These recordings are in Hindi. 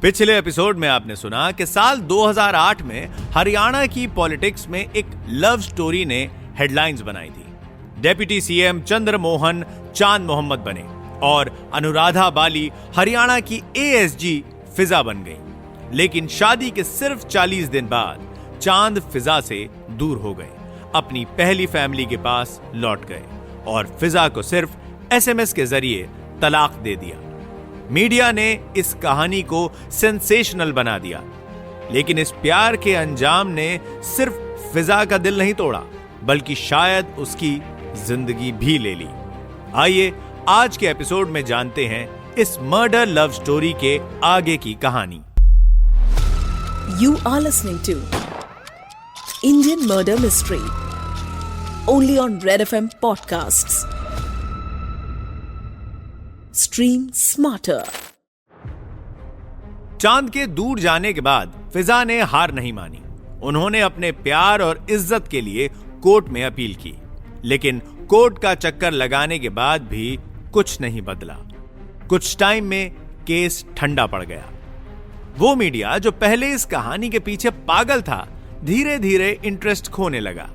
पिछले एपिसोड में आपने सुना कि साल 2008 में हरियाणा की पॉलिटिक्स में एक लव स्टोरी ने हेडलाइंस बनाई थी। डेप्यूटी सीएम चंद्र मोहन चांद मोहम्मद बने और अनुराधा बाली हरियाणा की एएसजी फिजा बन गई। लेकिन शादी के सिर्फ 40 दिन बाद चांद फिजा से दूर हो गए, अपनी पहली फैमिली के पास लौट गए और फिजा को सिर्फ एसएमएस के जरिए तलाक दे दिया। मीडिया ने इस कहानी को सेंसेशनल बना दिया, लेकिन इस प्यार के अंजाम ने सिर्फ फिजा का दिल नहीं तोड़ा, बल्कि शायद उसकी जिंदगी भी ले ली। आइए आज के एपिसोड में जानते हैं इस मर्डर लव स्टोरी के आगे की कहानी। You are listening to Indian Murder Mystery only on Red FM Podcasts. Stream smarter. चांद के दूर जाने के बाद फिजा ने हार नहीं मानी। उन्होंने अपने प्यार और इज्जत के लिए कोर्ट में अपील की, लेकिन कोर्ट का चक्कर लगाने के बाद भी कुछ नहीं बदला। कुछ टाइम में केस ठंडा पड़ गया। वो मीडिया जो पहले इस कहानी के पीछे पागल था, धीरे धीरे इंटरेस्ट खोने लगा।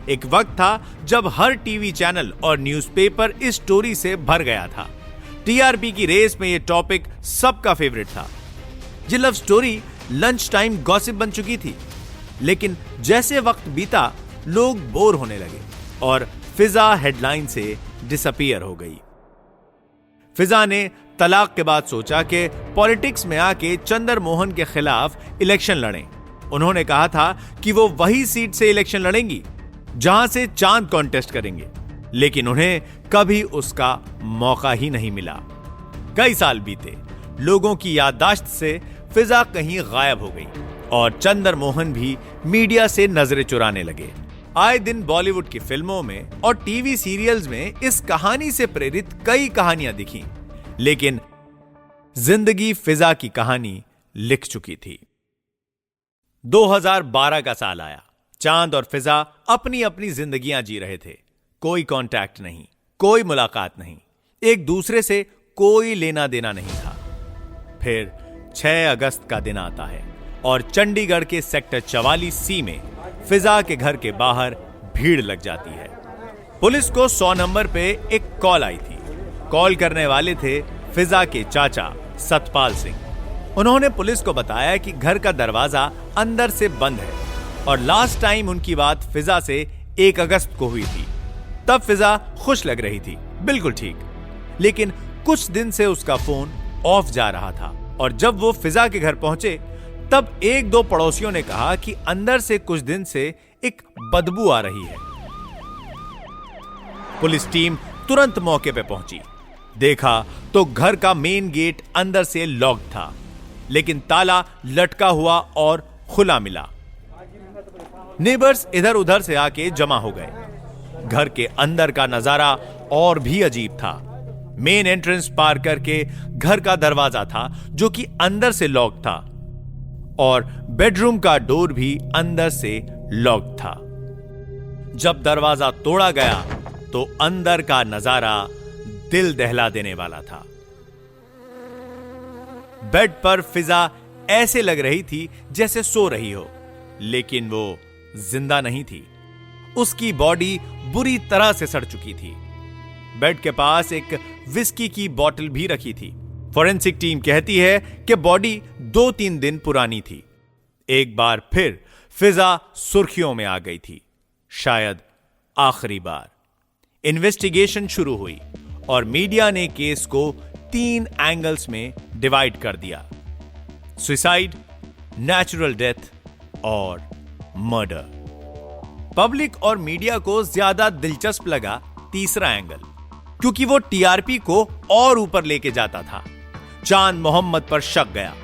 एक वक्त था जब हर टीवी चैनल और न्यूज़पेपर इस स्टोरी से भर गया था। टीआरपी की रेस में यह टॉपिक सबका फेवरेट था। ये love story lunch time gossip बन चुकी थी, लेकिन जैसे वक्त बीता लोग बोर होने लगे और फिजा हेडलाइन से डिसअपीयर हो गई। फिजा ने तलाक के बाद सोचा कि पॉलिटिक्स में आके चंद्र मोहन के खिलाफ इलेक्शन लड़ें। उन्होंने कहा था कि वो वही सीट से इलेक्शन लड़ेंगी जहां से चांद कॉन्टेस्ट करेंगे, लेकिन उन्हें कभी उसका मौका ही नहीं मिला। कई साल बीते, लोगों की याददाश्त से फिजा कहीं गायब हो गई और चंद्र मोहन भी मीडिया से नजरें चुराने लगे। आए दिन बॉलीवुड की फिल्मों में और टीवी सीरियल्स में इस कहानी से प्रेरित कई कहानियां दिखी, लेकिन जिंदगी फिजा की कहानी लिख चुकी थी। 2012 का साल आया। चांद और फिजा अपनी अपनी जिंदगियां जी रहे थे। कोई कांटेक्ट नहीं, कोई मुलाकात नहीं, एक दूसरे से कोई लेना देना नहीं था। फिर 6 अगस्त का दिन आता है और चंडीगढ़ के सेक्टर 44C में फिजा के घर के बाहर भीड़ लग जाती है। पुलिस को 100 नंबर पे एक कॉल आई थी। कॉल करने वाले थे फिजा के चाचा सतपाल सिंह। उन्होंने पुलिस को बताया कि घर का दरवाजा अंदर से बंद है और लास्ट टाइम उनकी बात फिजा से 1 अगस्त को हुई थी। तब फिजा खुश लग रही थी, बिल्कुल ठीक, लेकिन कुछ दिन से उसका फोन ऑफ जा रहा था और जब वो फिजा के घर पहुंचे तब 1-2 पड़ोसियों ने कहा कि अंदर से कुछ दिन से एक बदबू आ रही है। पुलिस टीम तुरंत मौके पे पहुंची। देखा तो घर का मेन गेट अंदर से लॉक्ड था, लेकिन ताला लटका हुआ और खुला मिला। नेबर्स इधर उधर से आके जमा हो गए। घर के अंदर का नजारा और भी अजीब था। मेन एंट्रेंस पार करके घर का दरवाजा था जो कि अंदर से लॉक था और बेडरूम का डोर भी अंदर से लॉक था। जब दरवाजा तोड़ा गया तो अंदर का नजारा दिल दहला देने वाला था। बेड पर फिजा ऐसे लग रही थी जैसे सो रही हो, लेकिन वो जिंदा नहीं थी। उसकी बॉडी बुरी तरह से सड़ चुकी थी। बेड के पास एक विस्की की बोतल भी रखी थी। फॉरेंसिक टीम कहती है कि बॉडी 2-3 दिन पुरानी थी। एक बार फिर फिजा सुर्खियों में आ गई थी, शायद आखिरी बार। इन्वेस्टिगेशन शुरू हुई और मीडिया ने केस को 3 एंगल्स में डिवाइड कर दिया: सुसाइड, नेचुरल डेथ और मर्डर। पब्लिक और मीडिया को ज्यादा दिलचस्प लगा तीसरा एंगल, क्योंकि वो टीआरपी को और ऊपर लेके जाता था। चांद मोहम्मद पर शक गया,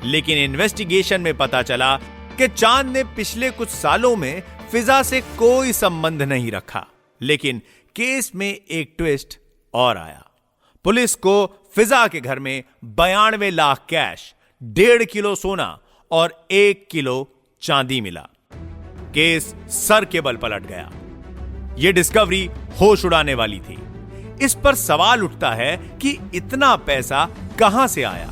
लेकिन इन्वेस्टिगेशन में पता चला कि चांद ने पिछले कुछ सालों में फिजा से कोई संबंध नहीं रखा। लेकिन केस में एक ट्विस्ट और आया। पुलिस को फिजा के घर में 92 लाख कैश, 1.5 किलो सोना और 1 किलो चांदी मिला। केस सर के बल पलट गया। यह डिस्कवरी होश उड़ाने वाली थी। इस पर सवाल उठता है कि इतना पैसा कहां से आया,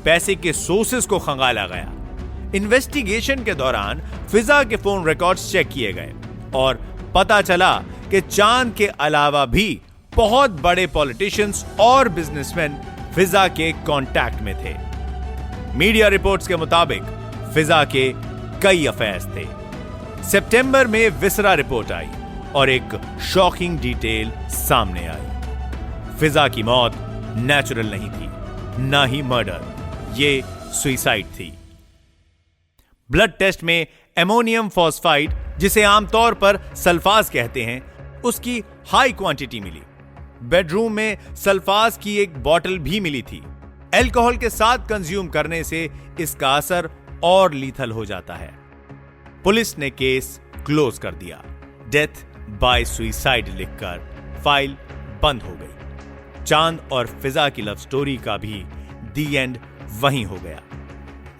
पैसे के सोर्सेस को खंगाला गया। इन्वेस्टिगेशन के दौरान फिजा के फोन रिकॉर्ड्स चेक किए गए और पता चला कि चांद के अलावा भी बहुत बड़े पॉलिटिशियंस और बिजनेसमैन फिजा के कांटेक्ट में थे। मीडिया रिपोर्ट्स के मुताबिक फिजा के कई अफेयर्स थे। सितंबर में विसरा रिपोर्ट आई और एक शॉकिंग डिटेल सामने आई। फिजा की मौत नेचुरल नहीं थी, ना ही मर्डर, ये सुसाइड थी। ब्लड टेस्ट में एमोनियम फॉस्फाइड, जिसे आमतौर पर सल्फाज कहते हैं, उसकी हाई क्वांटिटी मिली। बेडरूम में सल्फाज की एक बोतल भी मिली थी। अल्कोहल के साथ कंज्यूम करने से इसका असर और लीथल हो जाता है। पुलिस ने केस क्लोज कर दिया। डेथ बाय सुसाइड लिखकर फाइल बंद हो गई। चांद और फिजा की लव स्टोरी का भी दी एंड वहीं हो गया।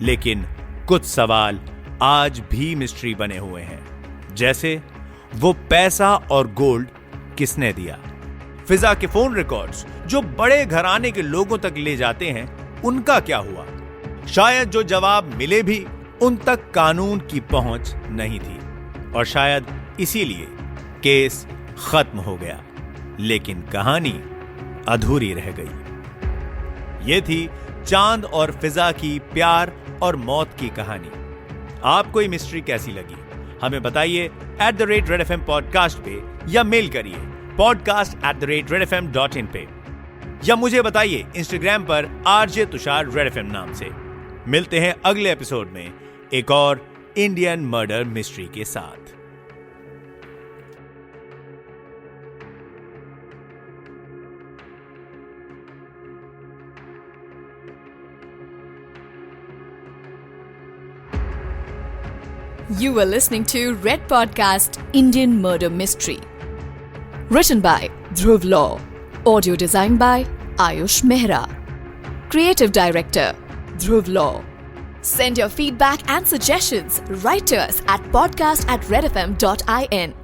लेकिन कुछ सवाल आज भी मिस्ट्री बने हुए हैं, जैसे वो पैसा और गोल्ड किसने दिया? फिजा के फोन रिकॉर्ड्स जो बड़े घराने के लोगों तक ले जाते हैं, उनका क्या हुआ? शायद जो जवाब मिले भी उन तक कानून की पहुंच नहीं थी और शायद इसीलिए केस खत्म हो गया, लेकिन कहानी अधूरी रह गई। यह थी चांद और फिजा की प्यार और मौत की कहानी। आपको ये मिस्ट्री कैसी लगी? हमें बताइए @redfm पॉडकास्ट पे, या मेल करिए podcast@redfm.in पे, या मुझे बताइए इंस्टाग्राम पर RJ तुषार रेड FM नाम से। मिलते हैं अगले एपिसोड में एक और इंडियन मर्डर मिस्ट्री के साथ। You were listening to Red Podcast Indian Murder Mystery. Written by Dhruv Law. Audio designed by Ayush Mehra. Creative Director Dhruv Law. Send your feedback and suggestions right to us at podcast@redfm.in.